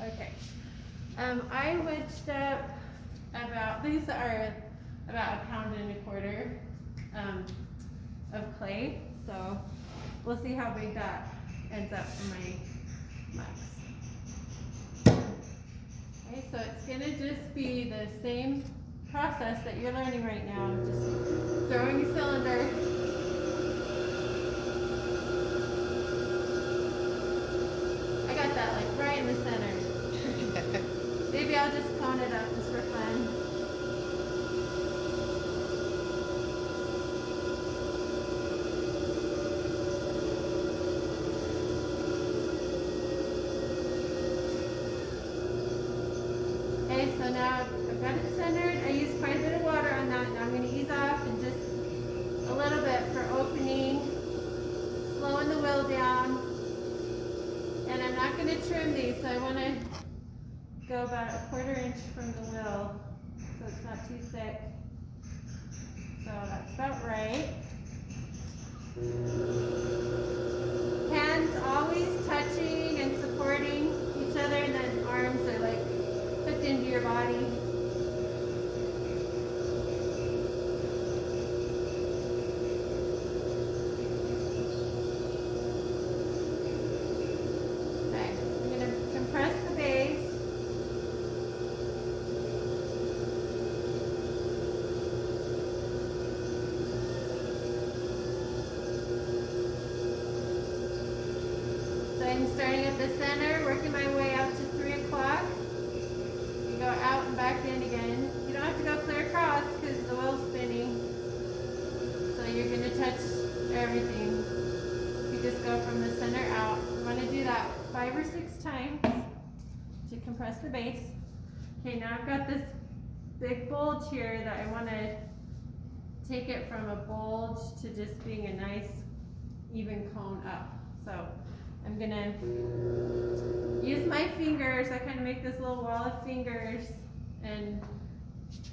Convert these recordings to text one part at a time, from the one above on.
Okay. I wedged up these are about 1.25 pounds of clay. So we'll see how big that ends up for my mugs. Okay, so it's gonna just be the same process that you're learning right now. Just throwing a cylinder. I got that like right in the center. Maybe I'll just cone it up just for fun. Okay, so now I've got it centered. I used quite a bit of water on that. Now I'm going to ease off and just a little bit for opening, slowing the wheel down. And I'm not going to trim these, so I want to go about 1/4 inch from the wheel so it's not too thick. So that's about right. Hands always touching and supporting each other, and then arms are like hooked into your body. Okay, I'm going to compress the base. So I'm starting at the center, working my way out to 3 o'clock. You go out and back in again. You don't have to go clear across because the wheel's spinning. So you're going to touch everything. You just go from the center out. You want to do that 5 or 6 times to compress the base. Okay, now I've got this big bulge here that I want to take it from a bulge to just being a nice even cone up. So I'm gonna use my fingers. I kind of make this little wall of fingers and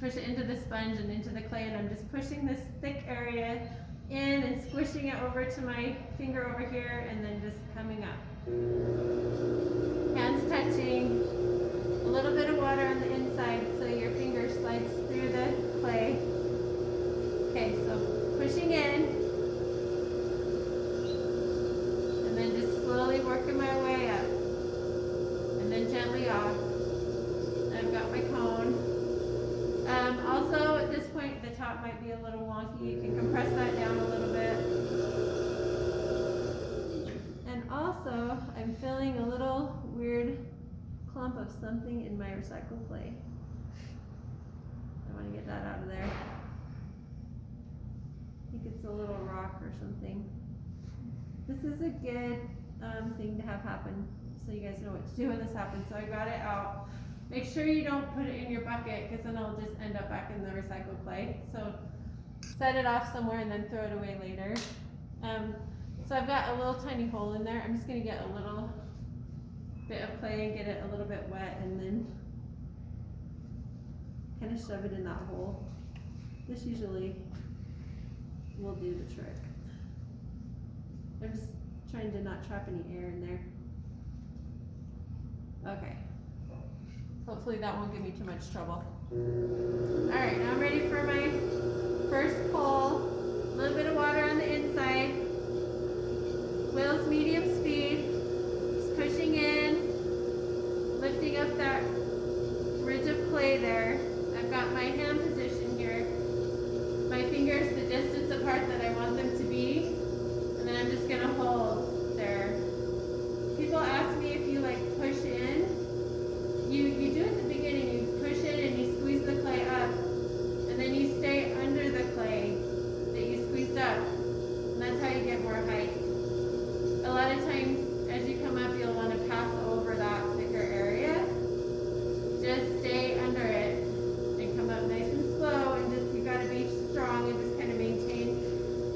push it into the sponge and into the clay, and I'm just pushing this thick area in and squishing it over to my finger over here, and then just coming up. Hands touching, a little bit of water on the inside so your finger slides through the clay. Okay, so pushing in, and then just slowly working my way up, and then gently off. I've got my cone. Also, at this point, the top might be a little wonky. You can compress that down a little bit. And also, I'm feeling a little weird clump of something in my recycled clay. I want to get that out of there. I think it's a little rock or something. This is a good thing to have happen, so you guys know what to do when this happens. So I got it out. Make sure you don't put it in your bucket, because then it'll just end up back in the recycled clay. So set it off somewhere and then throw it away later. So I've got a little tiny hole in there. I'm just going to get a little bit of clay and get it a little bit wet, and then kind of shove it in that hole. This usually will do the trick. I'm just trying to not trap any air in there. Okay. Hopefully that won't give me too much trouble. Alright, now I'm ready for my first pull. A little bit of water on the inside. Wheels medium speed. Just pushing in. Lifting up that ridge of clay there. I've got my hand position here. My fingers the distance apart that I want them to be. And then I'm just going to hold there. People ask me if you like push in. You do at the beginning, you push in and you squeeze the clay up, and then you stay under the clay that you squeezed up, and that's how you get more height. A lot of times, as you come up, you'll want to pass over that thicker area. Just stay under it and come up nice and slow, and just, you gotta be strong and just kind of maintain,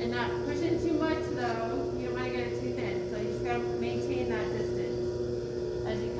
and not push in too much though. You don't want to get it too thin, so you just gotta maintain that distance as you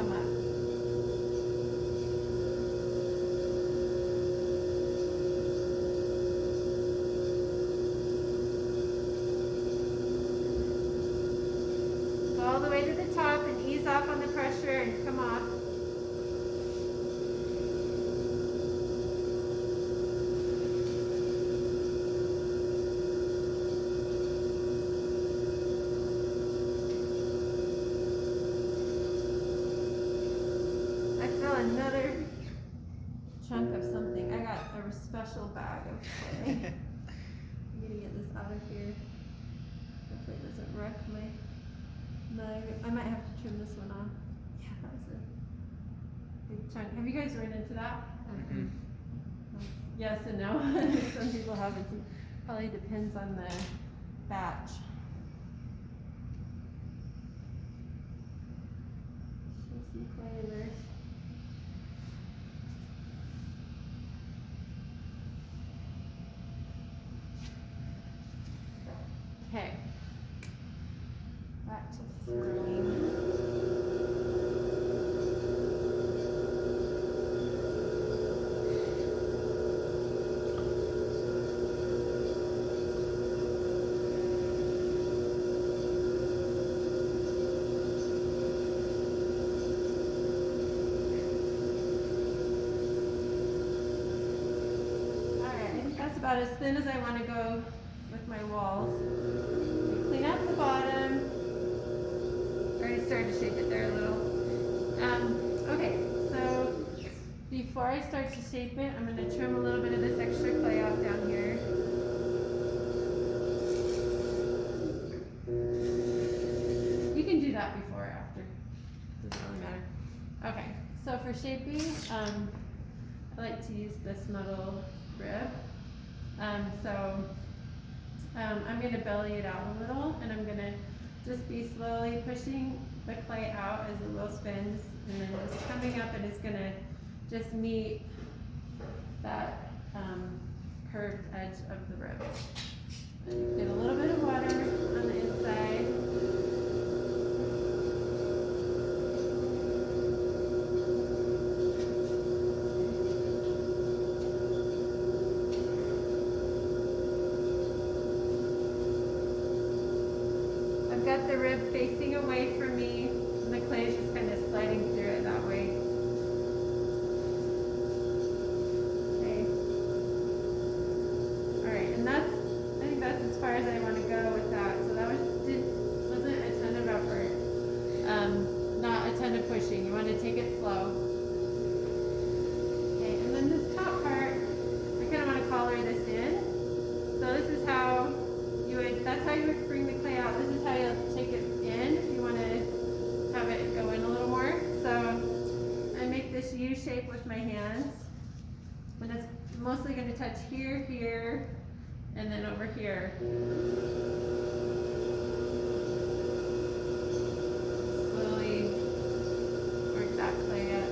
special bag of clay. I'm gonna get this out of here. Hopefully it doesn't wreck my mug. I might have to trim this one off. Yeah, that was a big chunk. Have you guys run into that? Mm-hmm. Yes and no. Some people haven't. Probably depends on the batch. Show some clay in there. Okay. Back to swirling. About as thin as I want to go with my walls. Clean up the bottom. Already started to shape it there a little. Okay, so before I start to shape it, I'm going to trim a little bit of this extra clay off down here. You can do that before or after. Doesn't really matter. Okay, so for shaping, I like to use this metal rib. I'm going to belly it out a little, and I'm going to just be slowly pushing the clay out as the wheel spins, and then just coming up, and it's going to just meet that curved edge of the rib. Get a little bit of water on the inside. Got the rib facing away from me, and the clay is just kind of sliding through it that way. Okay. Alright, and I think that's as far as I want to go with that. So that wasn't a ton of effort. Not a ton of pushing. You want to take it slow. Okay, and then this top part, I kind of want to collar this in. So this is how that's how you would bring the clay out. This is how you'll take it in if you want to have it go in a little more. So I make this U shape with my hands, and it's mostly going to touch here, here, and then over here. Slowly work that clay up.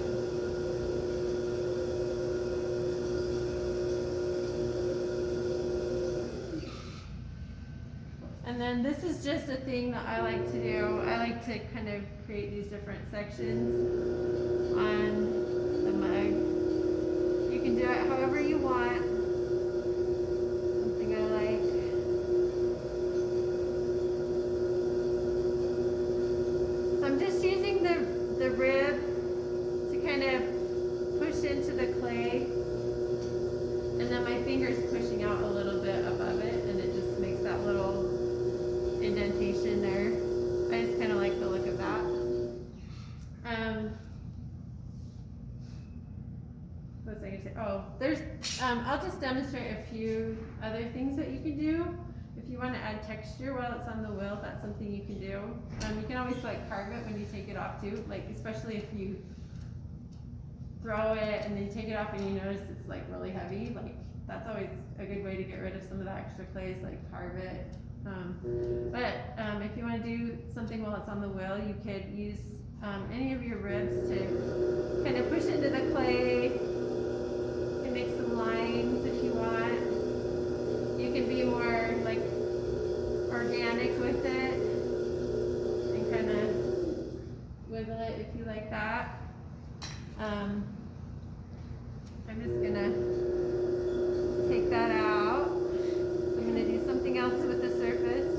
And then this is just a thing that I like to do. I like to kind of create these different sections on the mug. You can do it however you want. Something I like. So I'm just using the rib to kind of push into the clay. And then my finger's pushing out a little bit above it, and it just makes that little indentation there. I just kind of like the look of that. What was I going to say? Oh, there's, I'll just demonstrate a few other things that you can do. If you want to add texture while it's on the wheel, that's something you can do. You can always like carve it when you take it off too, like especially if you throw it and then you take it off and you notice it's like really heavy, like that's always a good way to get rid of some of the extra clay is like carve it. If you want to do something while it's on the wheel, you could use any of your ribs to kind of push into the clay and make some lines if you want. You can be more like organic with it and kind of wiggle it if you like that. I'm just gonna take that out. So I'm gonna do something else with the surface.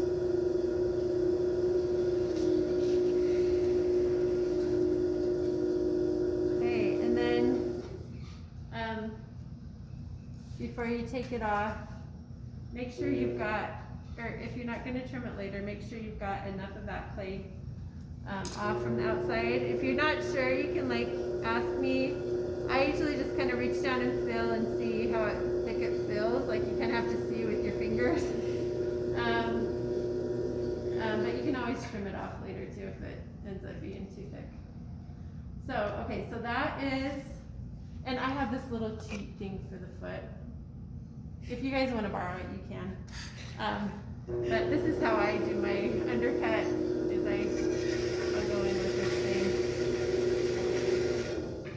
Okay, and then before you take it off, make sure you've got, or if you're not gonna trim it later, make sure you've got enough of that clay off from the outside. If you're not sure, you can like ask me. I usually just kind of reach down and feel and see how it thick it feels. Like you kind of have to see with your fingers. But you can always trim it off later too if it ends up being too thick. So, okay, so that is, and I have this little cheat thing for the foot. If you guys want to borrow it, you can. But this is how I do my undercut, is I'll go in with this thing.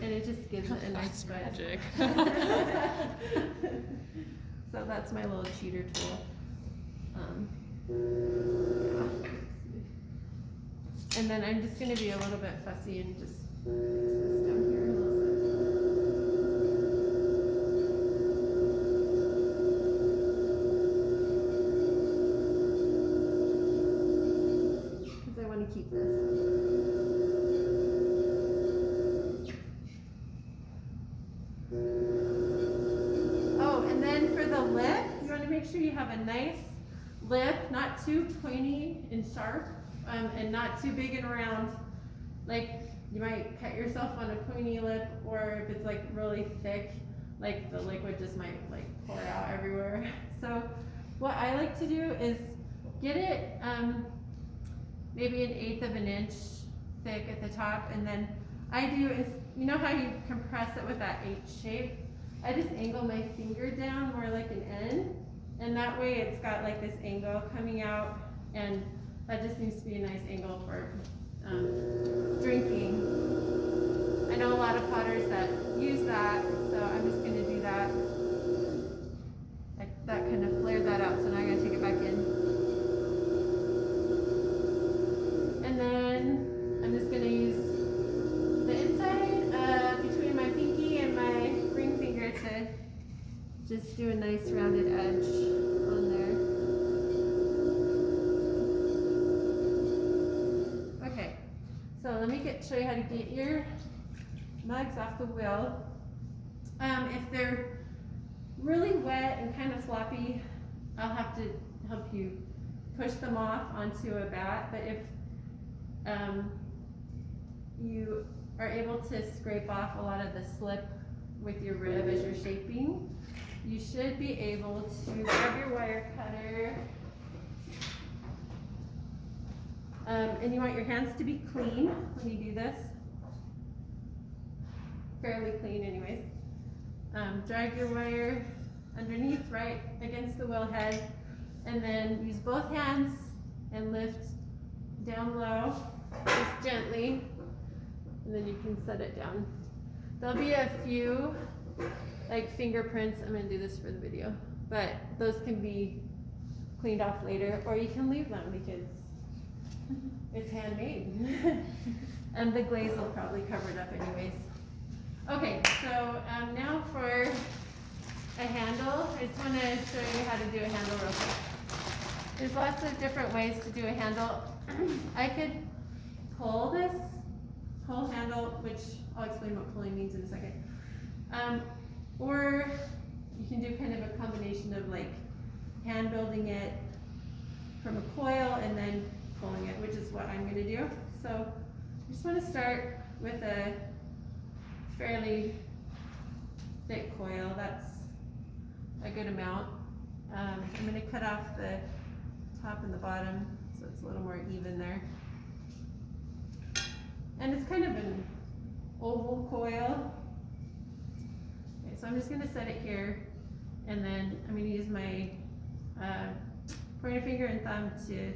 And it just gives it a nice foot. Magic. So that's my little cheater tool. Yeah. And then I'm just going to be a little bit fussy and just fix this down here a little bit. Because I want to keep this. Oh, and then for the lip, you want to make sure you have a nice lip, not too pointy and sharp, and not too big and round. Like you might cut yourself on a pointy lip, or if it's like really thick, like the liquid just might like pour out everywhere. So what I like to do is get it maybe 1/8 of an inch thick at the top, and then I do is, you know how you compress it with that H shape? I just angle my finger down more like an N, and that way it's got like this angle coming out, and that just seems to be a nice angle for drinking. I know a lot of potters that use that, so I'm just going to do that. That kind of flared that out, so now I'm going to take it back in. And then I'm just going to use the inside between my pinky and my ring finger to just do a nice rounded edge on there. Okay, so let me show you how to get your mugs off the wheel. If they're really wet and kind of floppy, I'll have to help you push them off onto a bat. But if you are able to scrape off a lot of the slip with your rib as you're shaping, you should be able to grab your wire cutter. And you want your hands to be clean when you do this. Fairly clean anyways. Drag your wire underneath right against the wheel head, and then use both hands and lift down low, just gently, and then you can set it down. There'll be a few like fingerprints. I'm going to do this for the video, but those can be cleaned off later, or you can leave them because it's handmade. And the glaze will probably cover it up anyways. Okay, so now for a handle. I just want to show you how to do a handle real quick. There's lots of different ways to do a handle. I could pull this whole handle, which I'll explain what pulling means in a second. Or you can do kind of a combination of like hand building it from a coil and then pulling it, which is what I'm going to do. So I just want to start with a fairly thick coil. That's a good amount. I'm going to cut off the top and the bottom so it's a little more even there. And it's kind of an oval coil. Okay, so I'm just going to set it here, and then I'm going to use my pointer finger and thumb to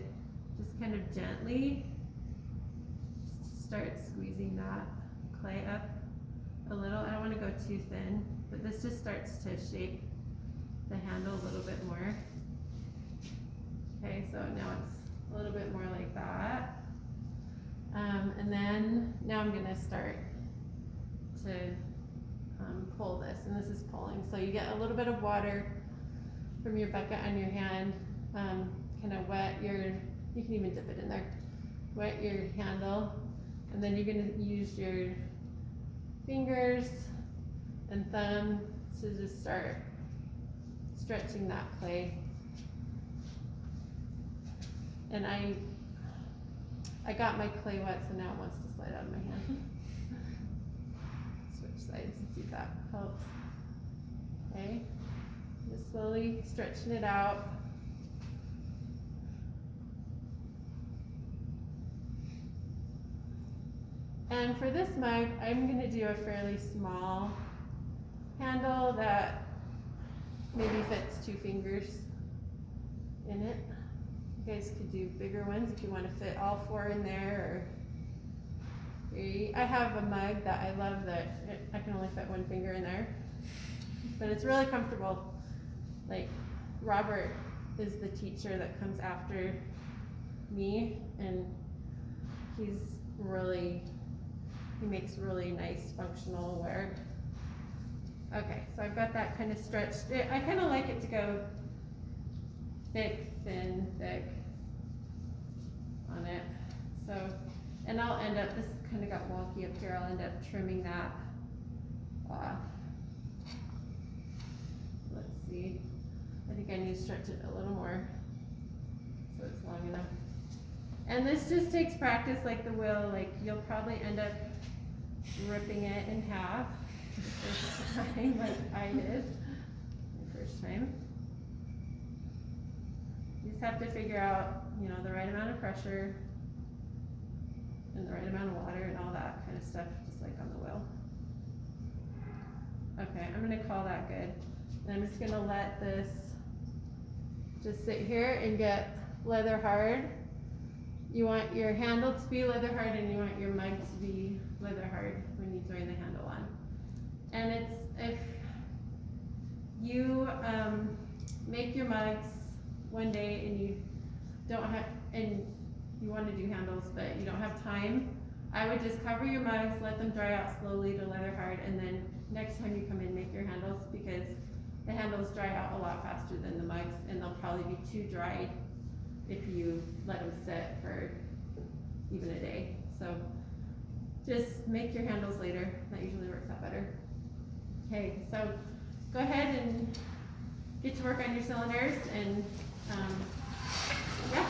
just kind of gently start squeezing that clay up a little. I don't want to go too thin, but this just starts to shape the handle a little bit more. Okay, so now it's a little bit more like that. And then now I'm going to start to pull this, and this is pulling. So you get a little bit of water from your bucket on your hand, kind of wet your, you can even dip it in there, wet your handle, and then you're going to use your fingers and thumb to just start stretching that clay. And I got my clay wet, so now it wants to slide out of my hand. Switch sides and see if that helps. Okay. Just slowly stretching it out. And for this mug, I'm gonna do a fairly small handle that maybe fits 2 fingers in it. You guys could do bigger ones if you want to fit all 4 in there. Or I have a mug that I love that I can only fit 1 finger in there, but it's really comfortable. Like Robert is the teacher that comes after me, and he makes really nice functional wear. Okay, so I've got that kind of stretched. I kind of like it to go thick, thin, thick on it. So, and I'll end up, this kind of got wonky up here, I'll end up trimming that off. Let's see. I think I need to stretch it a little more so it's long enough. And this just takes practice like the wheel. Like you'll probably end up ripping it in half the first time, like I did the first time. You just have to figure out, you know, the right amount of pressure and the right amount of water and all that kind of stuff, just like on the wheel. Okay, I'm gonna call that good. And I'm just gonna let this just sit here and get leather hard. You want your handle to be leather hard and you want your mug to be leather hard when you join the handle on. And it's, if you make your mugs one day and you don't have, and you want to do handles but you don't have time, I would just cover your mugs, let them dry out slowly to leather hard, and then next time you come in, make your handles, because the handles dry out a lot faster than the mugs, and they'll probably be too dry if you let them sit for even a day. So just make your handles later. That usually works out better. Okay, so go ahead and get to work on your cylinders, and yeah.